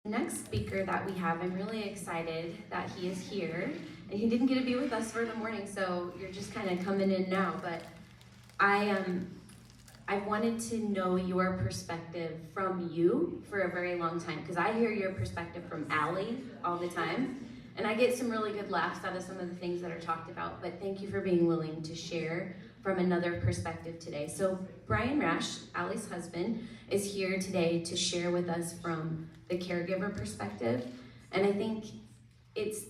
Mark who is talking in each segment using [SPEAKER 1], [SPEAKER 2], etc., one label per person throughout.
[SPEAKER 1] The next speaker that we have, I'm really excited that he is here. And he didn't get to be with us for the morning, so you're just kind of coming in now. But I wanted to know your perspective from you for a very long time, because I hear your perspective from Allie all the time. And I get some really good laughs out of some of the things that are talked about, but thank you for being willing to share from another perspective today. So Bryan Rash, Allie's husband, is here today to share with us from the caregiver perspective. And I think it's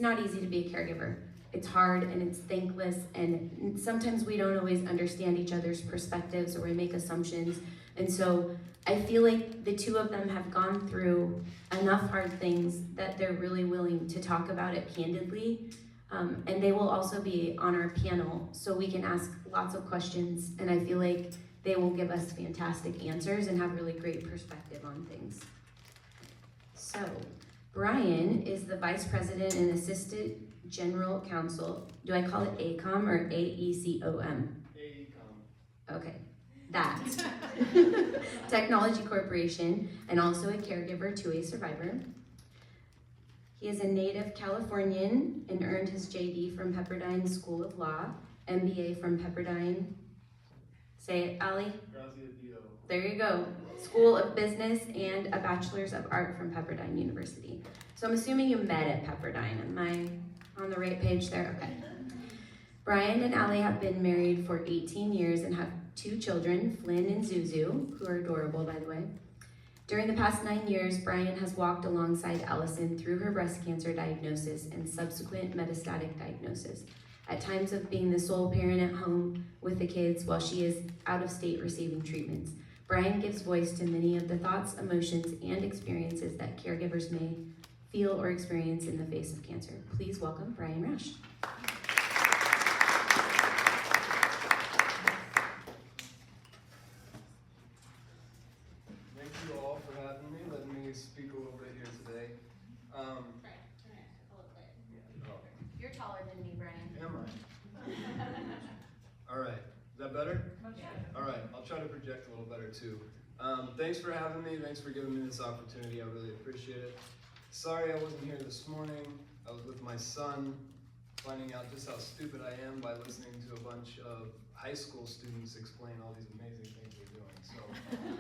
[SPEAKER 1] not easy to be a caregiver. It's hard and it's thankless, and sometimes we don't always understand each other's perspectives, or we make assumptions. And so I feel like the two of them have gone through enough hard things that they're really willing to talk about it candidly. And they will also be on our panel, so we can ask lots of questions, and I feel like they will give us fantastic answers and have really great perspective on things. So, Bryan is the Vice President and Assistant General Counsel. Do I call it AECOM or AECOM?
[SPEAKER 2] AECOM.
[SPEAKER 1] Okay, that. Technology Corporation, and also a caregiver to a survivor. He is a native Californian and earned his JD from Pepperdine School of Law, MBA from Pepperdine. Say it, Allie.
[SPEAKER 2] Graziadio.
[SPEAKER 1] There you go. School of Business, and a Bachelor's of Art from Pepperdine University. So I'm assuming you met at Pepperdine. Am I on the right page there? Okay. Bryan and Allie have been married for 18 years and have 2 children, Flynn and Zuzu, who are adorable, by the way. During the past 9 years, Bryan has walked alongside Alison through her breast cancer diagnosis and subsequent metastatic diagnosis, at times of being the sole parent at home with the kids while she is out of state receiving treatments. Bryan gives voice to many of the thoughts, emotions, and experiences that caregivers may feel or experience in the face of cancer. Please welcome Bryan Rash.
[SPEAKER 2] Thank you all for having me. Let me speak a little bit here today.
[SPEAKER 1] You're taller than me, Bryan.
[SPEAKER 2] Am I? All right. Is that better? All right. I'll try to project a little better too. Thanks for having me. Thanks for giving me this opportunity. I really appreciate it. Sorry I wasn't here this morning. I was with my son, finding out just how stupid I am by listening to a bunch of high school students explain all these amazing things they're doing. So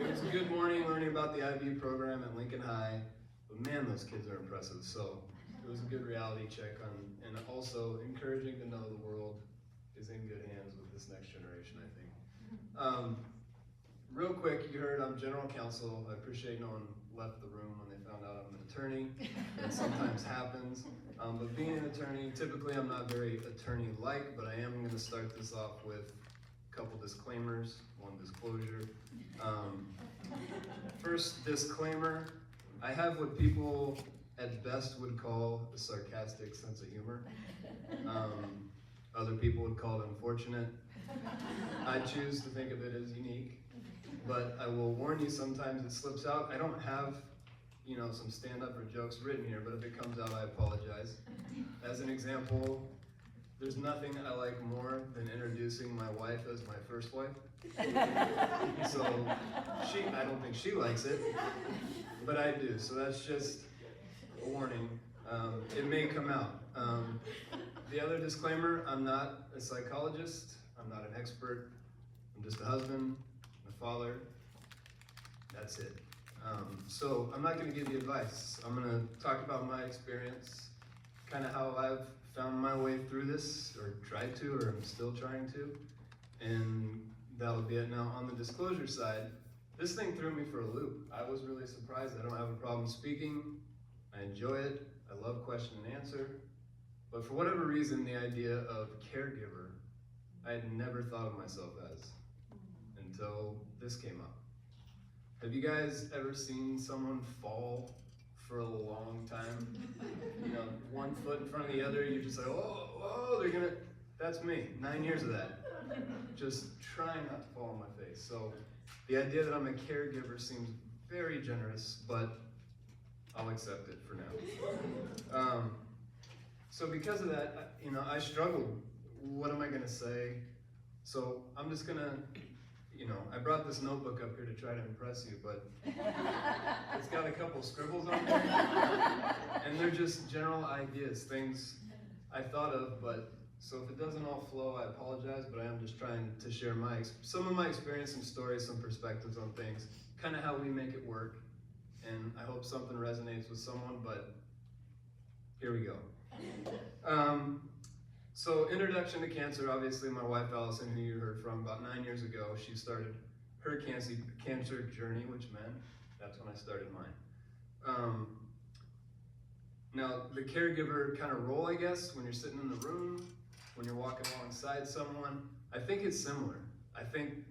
[SPEAKER 2] it was a good morning learning about the IB program at Lincoln High, but man, those kids are impressive. So it was a good reality check on, and also encouraging to know the world is in good hands with this next generation, I think. Real quick, you heard I'm general counsel. I appreciate no one left the room when they found out I'm an attorney. That sometimes happens. But being an attorney, typically I'm not very attorney-like, but I am going to start this off with a couple disclaimers, one disclosure. First disclaimer, I have what people at best would call a sarcastic sense of humor. Other people would call it unfortunate. I choose to think of it as unique. But I will warn you, sometimes it slips out. I don't have, some stand-up or jokes written here, but if it comes out, I apologize. As an example, there's nothing I like more than introducing my wife as my first wife. So I don't think she likes it, but I do. So that's just a warning. It may come out. The other disclaimer, I'm not a psychologist. I'm not an expert. I'm just a husband, a father. That's it. So I'm not going to give you advice. I'm going to talk about my experience, kind of how I've found my way through this, or tried to, or I'm still trying to, and that'll be it. Now, on the disclosure side, this thing threw me for a loop. I was really surprised. I don't have a problem speaking. I enjoy it. I love question and answer. But for whatever reason, the idea of caregiver, I had never thought of myself as until this came up. Have you guys ever seen someone fall for a long time? One foot in front of the other, you're just like, oh, they're gonna, that's me, 9 years of that. Just trying not to fall on my face. So the idea that I'm a caregiver seems very generous, but I'll accept it for now. So because of that, I struggled. What am I gonna say? So I'm just gonna, I brought this notebook up here to try to impress you, but it's got a couple scribbles on there, and they're just general ideas, things I thought of, but so if it doesn't all flow, I apologize, but I am just trying to share some of my experience, some stories, some perspectives on things, kind of how we make it work, and I hope something resonates with someone, but here we go. So introduction to cancer, obviously my wife Alison, who you heard from about 9 years ago, she started her cancer journey, which meant that's when I started mine. Now the caregiver kind of role, I guess, when you're sitting in the room, when you're walking alongside someone, I think it's similar. I think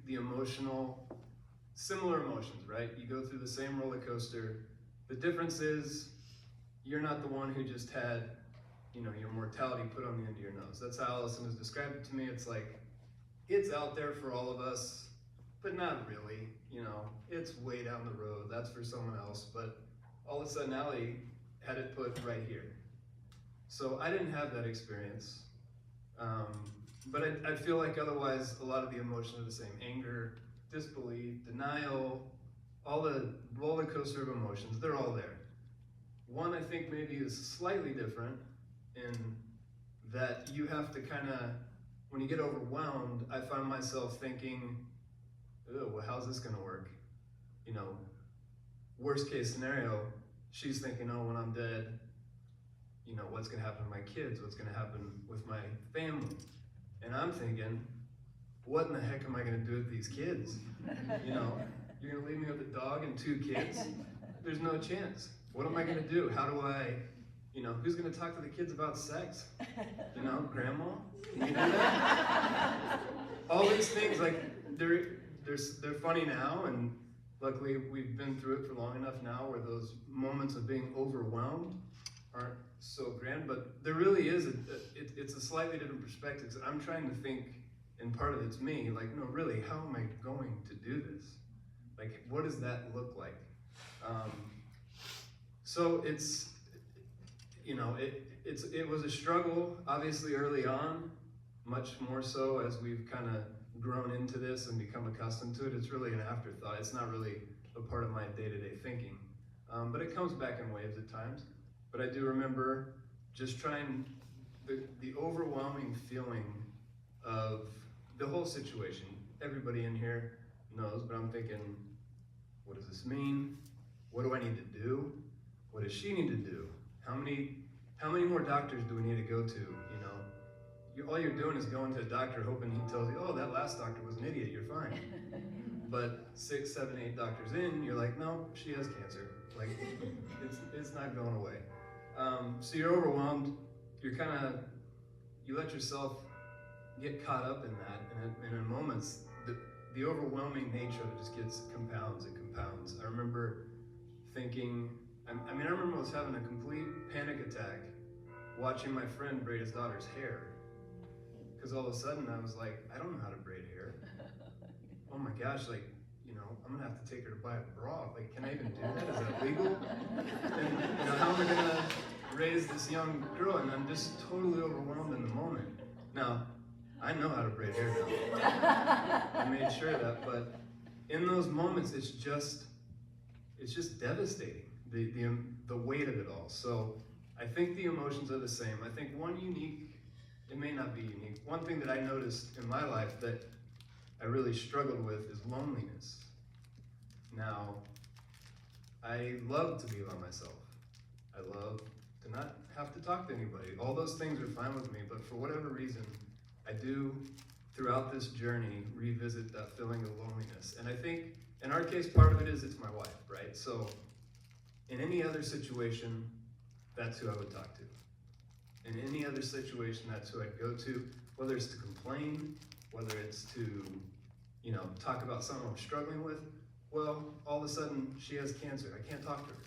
[SPEAKER 2] similar emotions, right? You go through the same roller coaster. The difference is you're not the one who just had your mortality put on the end of your nose. That's how Alison has described it to me. It's like, it's out there for all of us, but not really. It's way down the road. That's for someone else. But all of a sudden, Allie had it put right here. So I didn't have that experience. But I feel like otherwise, a lot of the emotions are the same. Anger, disbelief, denial, all the roller coaster of emotions, they're all there. One, I think maybe is slightly different in that you have to when you get overwhelmed, I find myself thinking, oh, well, how's this gonna work? Worst case scenario, she's thinking, oh, when I'm dead, what's gonna happen to my kids? What's gonna happen with my family? And I'm thinking, what in the heck am I gonna do with these kids? You're gonna leave me with a dog and 2 kids? There's no chance. What am I gonna do? How do I, who's gonna talk to the kids about sex? Grandma? Can you do that? All these things, like, they're funny now, and luckily we've been through it for long enough now where those moments of being overwhelmed aren't so grand, but there really is, it's a slightly different perspective. I'm trying to think, and part of it's me, like, no, really, how am I going to do this? Like, what does that look like? So it was a struggle, obviously early on, much more so as we've kind of grown into this and become accustomed to it. It's really an afterthought. It's not really a part of my day-to-day thinking. But it comes back in waves at times. But I do remember just trying, the overwhelming feeling of the whole situation. Everybody in here knows, but I'm thinking, what does this mean? What do I need to do? What does she need to do? How many more doctors do we need to go to? All you're doing is going to a doctor hoping he tells you, oh, that last doctor was an idiot, you're fine. But 6, 7, 8 doctors in, you're like, no, she has cancer. Like, it's not going away. So you're overwhelmed. You let yourself get caught up in that, and in moments, the overwhelming nature of it just compounds and compounds. I remember thinking, I remember I was having a complete panic attack watching my friend braid his daughter's hair. Because all of a sudden I was like, I don't know how to braid hair. Oh my gosh, I'm gonna have to take her to buy a bra. Like, can I even do that? Is that legal? And how am I gonna raise this young girl? And I'm just totally overwhelmed in the moment. Now, I know how to braid hair now. I made sure of that, but in those moments, it's just devastating, the weight of it all. So I think the emotions are the same. I think it may not be unique. One thing that I noticed in my life that I really struggled with is loneliness. Now, I love to be by myself. I love to not have to talk to anybody. All those things are fine with me, but for whatever reason, I do, throughout this journey, revisit that feeling of loneliness. And I think, in our case, part of it is it's my wife, right? So, in any other situation, that's who I would talk to. In any other situation, that's who I'd go to, whether it's to complain, whether it's to, talk about something I'm struggling with. Well, all of a sudden, she has cancer. I can't talk to her.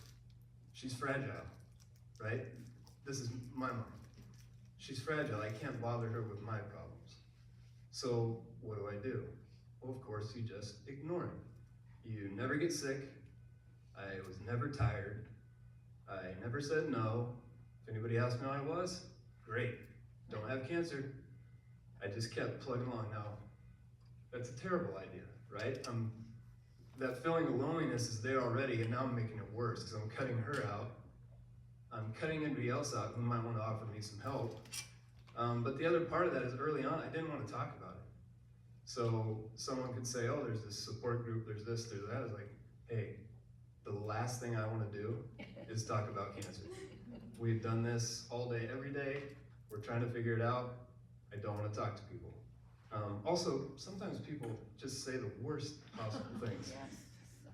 [SPEAKER 2] She's fragile, right? This is my mom. She's fragile. I can't bother her with my problems. So what do? Well, of course, you just ignore it. You never get sick. I was never tired. I never said no. If anybody asked me how I was, great. Don't have cancer. I just kept plugging along. Now, That's a terrible idea, right? That feeling of loneliness is there already, and now I'm making it worse because I'm cutting her out. I'm cutting anybody else out who might want to offer me some help. But the other part of that is early on, I didn't want to talk about it. So someone could say, oh, there's this support group, there's this, there's that. I was like, hey, the last thing I want to do is talk about cancer. We've done this all day, every day. We're trying to figure it out. I don't want to talk to people. Also, sometimes people just say the worst possible things.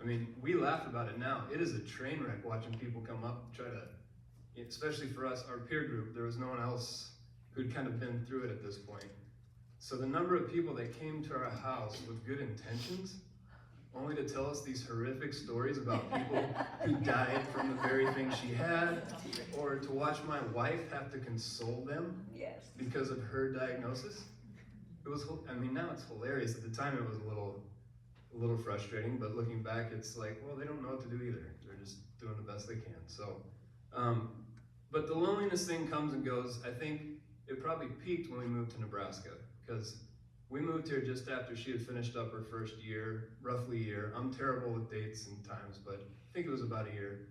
[SPEAKER 2] I mean, we laugh about it now. It is a train wreck watching people come up and try to, especially for us, our peer group, there was no one else who'd kind of been through it at this point. So the number of people that came to our house with good intentions, only to tell us these horrific stories about people who died from the very thing she had, or to watch my wife have to console them because of her diagnosis. It was, I mean, now it's hilarious. At the time it was a little frustrating, but looking back, it's like, well, they don't know what to do either. They're just doing the best they can. So, but the loneliness thing comes and goes. I think it probably peaked when we moved to Nebraska, because we moved here just after she had finished up her first year, roughly a year. I'm terrible with dates and times, but I think it was about a year.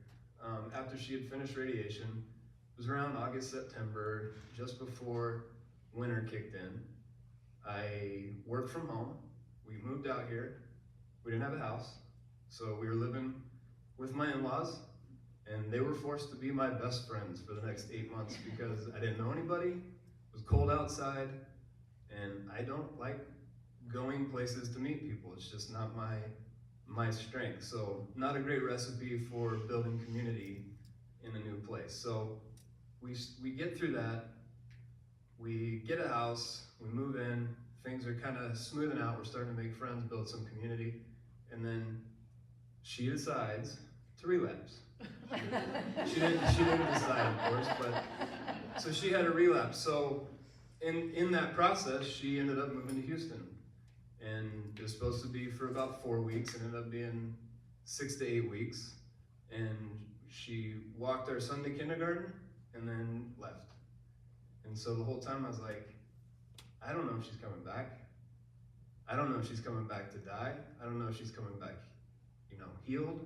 [SPEAKER 2] After she had finished radiation, it was around August, September, just before winter kicked in. I worked from home. We moved out here. We didn't have a house, so we were living with my in-laws, and they were forced to be my best friends for the next 8 months because I didn't know anybody. It was cold outside, and I don't like going places to meet people. It's just not my strength. So not a great recipe for building community in a new place. So we get through that. We get a house, we move in, things are kind of smoothing out, we're starting to make friends, build some community, and then she decides to relapse. She didn't decide, of course, but so she had a relapse. So in that process, she ended up moving to Houston, and it was supposed to be for about 4 weeks, and ended up being 6 to 8 weeks, and she walked our son to kindergarten and then left. And so the whole time I was like, I don't know if she's coming back. I don't know if she's coming back to die. I don't know if she's coming back, healed.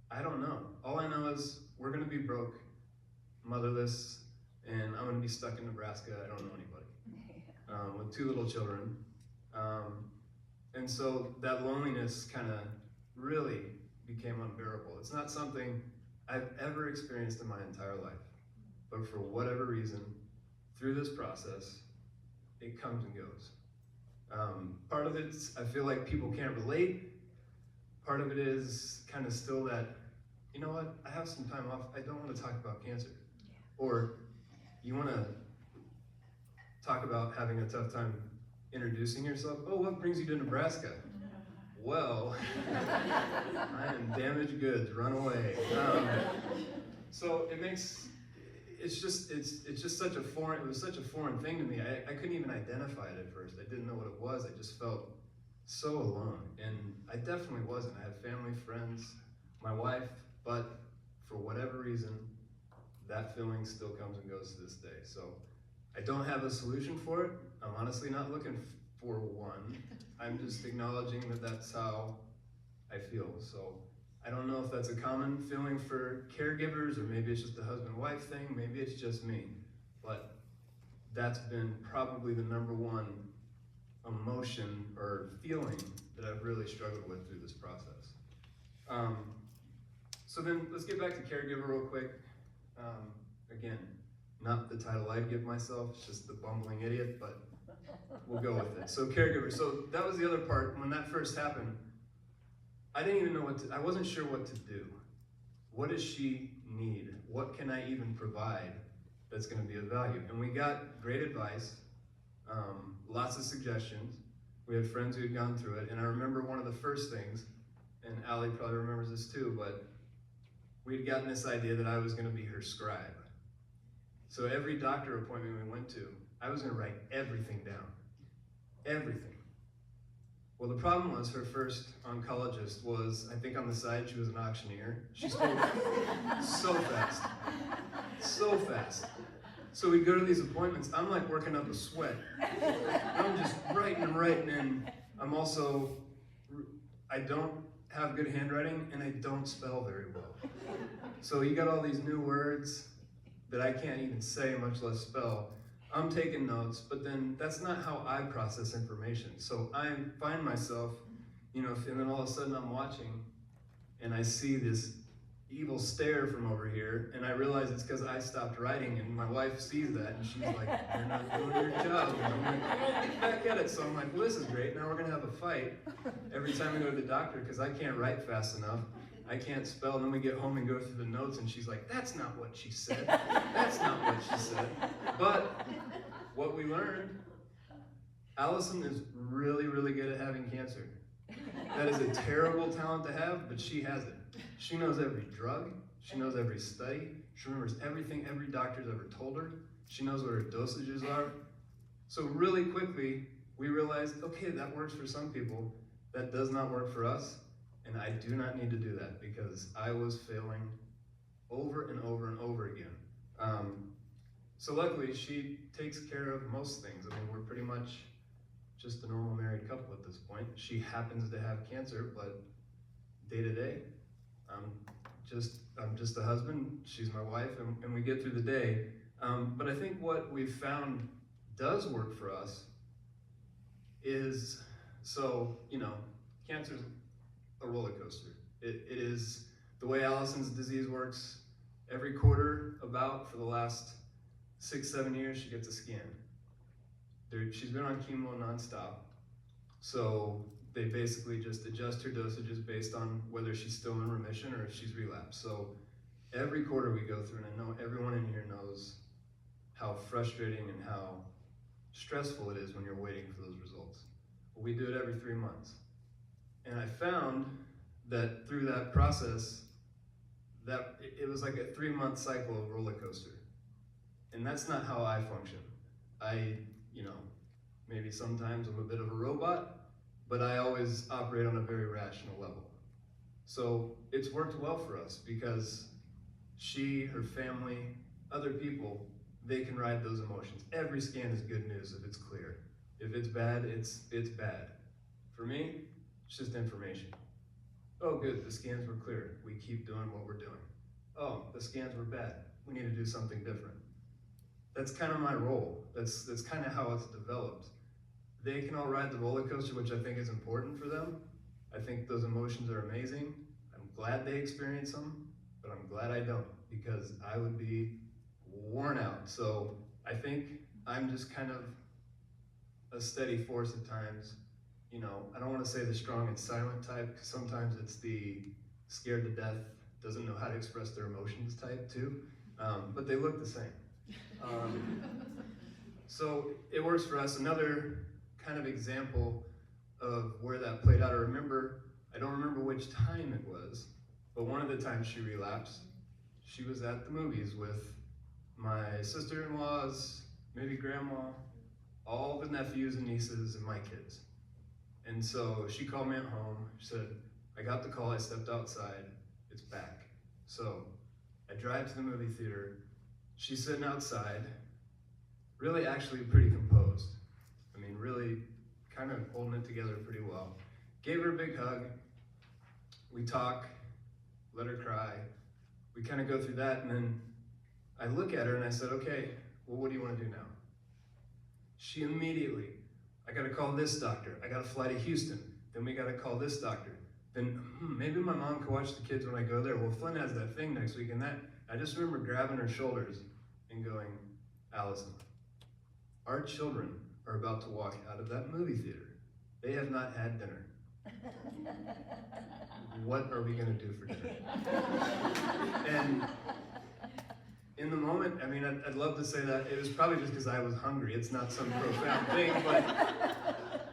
[SPEAKER 2] I don't know. All I know is we're gonna be broke, motherless, and I'm gonna be stuck in Nebraska. I don't know anybody, with 2 little children. And so that loneliness kind of really became unbearable. It's not something I've ever experienced in my entire life, but for whatever reason, through this process, it comes and goes. Part of it's, I feel like people can't relate. Part of it is kind of still that, you know what, I have some time off, I don't want to talk about cancer. Or you want to talk about having a tough time introducing yourself. Oh, what brings you to Nebraska? Well, I am damaged goods, run away. So it makes, it's just such a foreign, it was such a foreign thing to me. I couldn't even identify it at first. I didn't know what it was. I just felt so alone. And I definitely wasn't. I had family, friends, my wife, but for whatever reason, that feeling still comes and goes to this day. So I don't have a solution for it. I'm honestly not looking for one. I'm just acknowledging that that's how I feel. So I don't know if that's a common feeling for caregivers, or maybe it's just a husband-wife thing, maybe it's just me. But that's been probably the number one emotion or feeling that I've really struggled with through this process. So then let's get back to caregiver real quick. Again, not the title I'd give myself, it's just the bumbling idiot, but we'll go with it. So caregiver, so that was the other part. When that first happened, I didn't even know I wasn't sure what to do. What does she need? What can I even provide that's gonna be of value? And we got great advice, lots of suggestions. We had friends who had gone through it, and I remember one of the first things, and Allie probably remembers this too, but we had gotten this idea that I was gonna be her scribe. So every doctor appointment we went to, I was gonna write everything down, everything. Well, the problem was her first oncologist was, I think on the side, she was an auctioneer. She spoke so fast, so fast. So we go to these appointments, I'm like working up a sweat. I'm just writing, and I'm also, I don't have good handwriting and I don't spell very well. So you got all these new words that I can't even say, much less spell. I'm taking notes, but then that's not how I process information. So I find myself, and then all of a sudden I'm watching and I see this evil stare from over here, and I realize it's because I stopped writing, and my wife sees that, and she's like, "You're not doing your job." And I'm like, "Well, get back at it." So I'm like, "Well, this is great. Now we're gonna have a fight every time we go to the doctor because I can't write fast enough. I can't spell." And then we get home and go through the notes, and she's like, "That's not what she said. That's not what she said." But what we learned, Alison is really, really good at having cancer. That is a terrible talent to have, but she has it. She knows every drug, she knows every study, she remembers everything every doctor's ever told her, she knows what her dosages are. So really quickly, we realized, okay, that works for some people, that does not work for us, and I do not need to do that because I was failing over and over and over again. So luckily, she takes care of most things. I mean, we're pretty much just a normal married couple at this point. She happens to have cancer, but day to day, I'm just a husband, she's my wife, and we get through the day. But I think what we've found does work for us is, cancer's a roller coaster. It is the way Alison's disease works. Every quarter, about for the last 6-7 years, she gets a scan. She's been on chemo nonstop, so they basically just adjust her dosages based on whether she's still in remission or if she's relapsed. So every quarter we go through, and I know everyone in here knows how frustrating and how stressful it is when you're waiting for those results. Well, we do it every 3 months. And I found that through that process, that it was like a 3-month cycle of roller coaster. And that's not how I function. Maybe sometimes I'm a bit of a robot, but I always operate on a very rational level. So it's worked well for us because she, her family, other people, they can ride those emotions. Every scan is good news if it's clear. If it's bad, it's bad. For me, it's just information. Oh, good, the scans were clear. We keep doing what we're doing. Oh, the scans were bad. We need to do something different. That's kind of my role. That's kind of how it's developed. They can all ride the roller coaster, which I think is important for them. I think those emotions are amazing. I'm glad they experience them, but I'm glad I don't, because I would be worn out. So I think I'm just kind of a steady force at times. I don't want to say the strong and silent type, because sometimes it's the scared to death, doesn't know how to express their emotions type too, but they look the same. So it works for us. Another kind of example of where that played out, I don't remember which time it was, but one of the times she relapsed, she was at the movies with my sister-in-laws, maybe grandma, all the nephews and nieces, and my kids. And so she called me at home. She said, "I got the call, I stepped outside, it's back." So I drive to the movie theater. She's sitting outside, really actually pretty composed. I mean, really kind of holding it together pretty well. Gave her a big hug. We talk, let her cry. We kind of go through that, and then I look at her and I said, "Okay, well, what do you want to do now?" She immediately, "I got to call this doctor. I got to fly to Houston. Then we got to call this doctor. Then maybe my mom can watch the kids when I go there. Well, Flynn has that thing next week." And that, I just remember grabbing her shoulders and going, "Alison, our children are about to walk out of that movie theater. They have not had dinner. What are we going to do for dinner?" And in the moment, I mean, I'd love to say that it was probably just because I was hungry. It's not some profound thing, but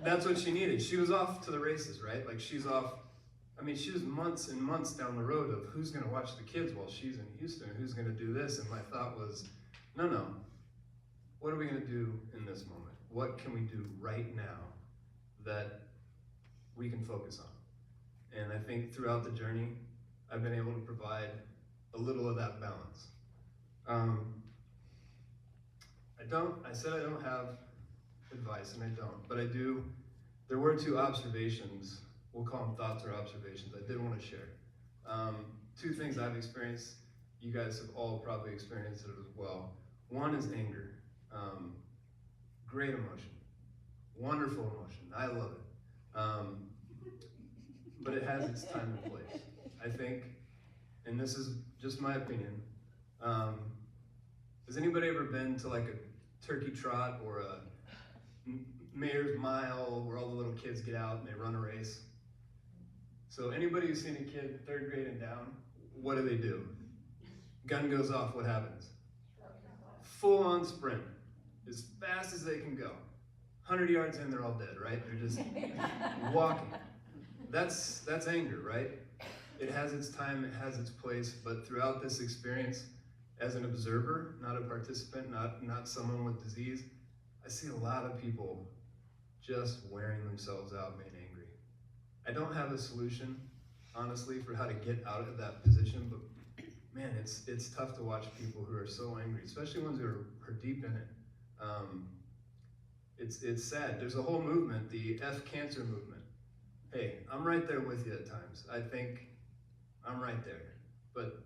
[SPEAKER 2] that's what she needed. She was off to the races, right? Like she's off. I mean, she was months and months down the road of who's going to watch the kids while she's in Houston, who's going to do this. And my thought was, no. What are we going to do in this moment? What can we do right now that we can focus on? And I think throughout the journey, I've been able to provide a little of that balance. I said I don't have advice, and I don't, but I do there were two observations, we'll call them thoughts or observations, I did want to share. Two things I've experienced, you guys have all probably experienced it as well. One is anger. Great emotion, wonderful emotion, I love it. But it has its time and place. I think, and this is just my opinion, has anybody ever been to like a turkey trot or a mayor's mile where all the little kids get out and they run a race? So anybody who's seen a kid 3rd grade and down, what do? Gun goes off, what happens? Full on sprint, as fast as they can go. 100 yards in, they're all dead, right? They're just walking. That's anger, right? It has its time, it has its place, but throughout this experience, as an observer, not a participant, not someone with disease, I see a lot of people just wearing themselves out, being angry. I don't have a solution, honestly, for how to get out of that position, but man, it's tough to watch people who are so angry, especially ones who are deep in it. It's sad. There's a whole movement, the F cancer movement. Hey, I'm right there with you at times. I think I'm right there, but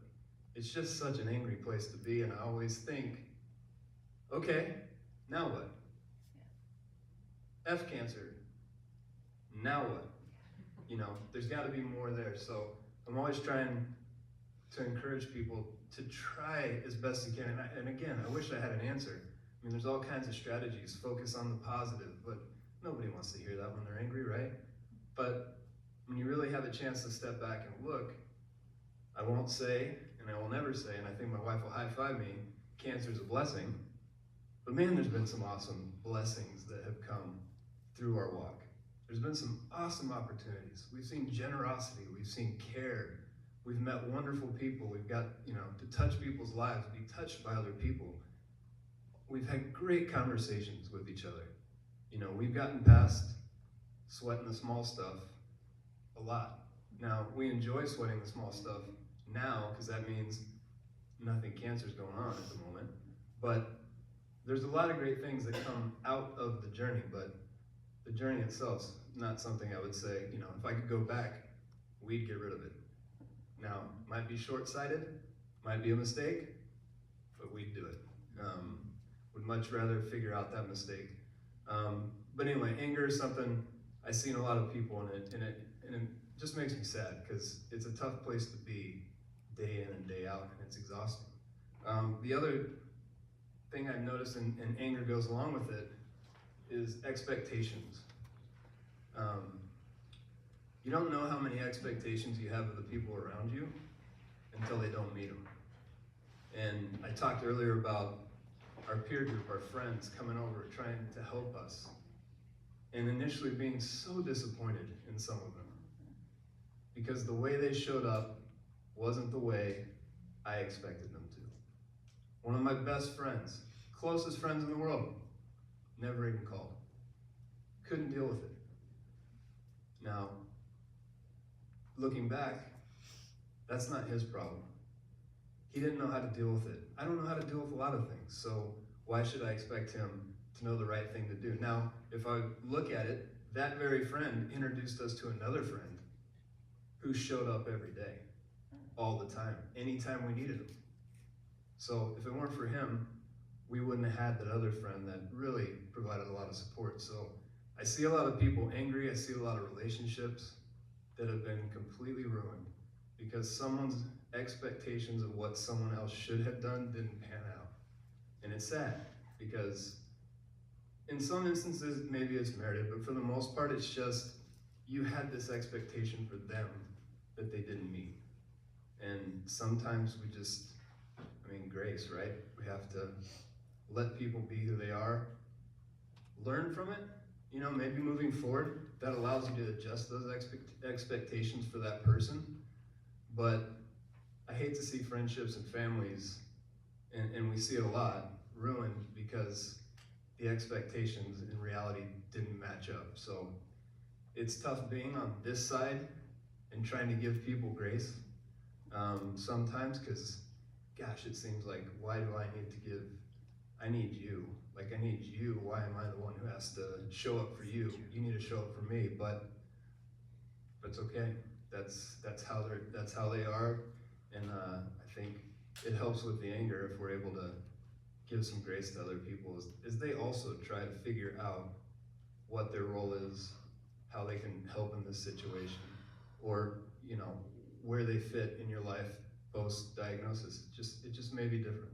[SPEAKER 2] it's just such an angry place to be, and I always think, okay, now what? F cancer, now what? You know, there's got to be more there. So I'm always trying to encourage people to try as best you can. And again, I wish I had an answer. I mean, there's all kinds of strategies. Focus on the positive, but nobody wants to hear that when they're angry, right? But when you really have a chance to step back and look, I won't say, and I will never say, and I think my wife will high-five me, cancer is a blessing. But man, there's been some awesome blessings that have come through our walk. There's been some awesome opportunities. We've seen generosity, we've seen care, we've met wonderful people, we've got, to touch people's lives, be touched by other people. We've had great conversations with each other. We've gotten past sweating the small stuff a lot. Now, we enjoy sweating the small stuff now, because that means nothing cancer's going on at the moment. But there's a lot of great things that come out of the journey, but the journey itself's not something I would say, if I could go back, we'd get rid of it. Now, might be short-sighted, might be a mistake, but we'd do it. Would much rather figure out that mistake. But anyway, anger is something I see in a lot of people, and it just makes me sad, because it's a tough place to be day in and day out, and it's exhausting. The other thing I've noticed, and anger goes along with it, is expectations. You don't know how many expectations you have of the people around you until they don't meet them. And I talked earlier about our peer group, our friends coming over, trying to help us, and initially being so disappointed in some of them, because the way they showed up wasn't the way I expected them to. One of my best friends, closest friends in the world, never even called. Couldn't deal with it. Now, looking back, that's not his problem. He didn't know how to deal with it. I don't know how to deal with a lot of things, so why should I expect him to know the right thing to do? Now, if I look at it, that very friend introduced us to another friend who showed up every day, all the time, anytime we needed him. So if it weren't for him, we wouldn't have had that other friend that really provided a lot of support. So I see a lot of people angry. I see a lot of relationships that have been completely ruined because someone's expectations of what someone else should have done didn't pan out. And it's sad because in some instances, maybe it's merited, but for the most part, it's just you had this expectation for them that they didn't meet. And sometimes we just, grace, right? We have to let people be who they are, learn from it, maybe moving forward, that allows you to adjust those expectations for that person. But I hate to see friendships and families, and we see it a lot, ruined because the expectations in reality didn't match up. So it's tough being on this side and trying to give people grace sometimes, because gosh, it seems like, why do I need to give I need you. Like, I need you. Why am I the one who has to show up for you? You need to show up for me. But it's okay. That's how they are, and I think it helps with the anger if we're able to give some grace to other people. Is they also try to figure out what their role is, how they can help in this situation, or where they fit in your life post diagnosis. It just may be different.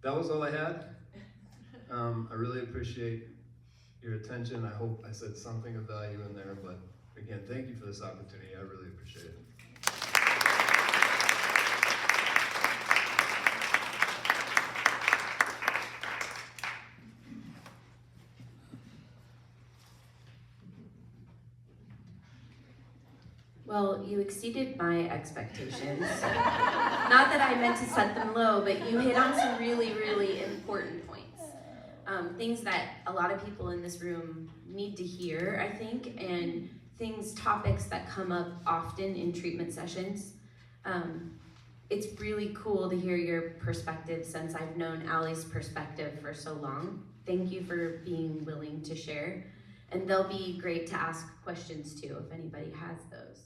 [SPEAKER 2] That was all I had. I really appreciate your attention. I hope I said something of value in there, but again, thank you for this opportunity. I really appreciate it.
[SPEAKER 1] Well, you exceeded my expectations. Not that I meant to set them low, but you hit on some really, really important points. Things that a lot of people in this room need to hear, I think, and topics that come up often in treatment sessions. It's really cool to hear your perspective since I've known Allie's perspective for so long. Thank you for being willing to share. And they'll be great to ask questions too if anybody has those.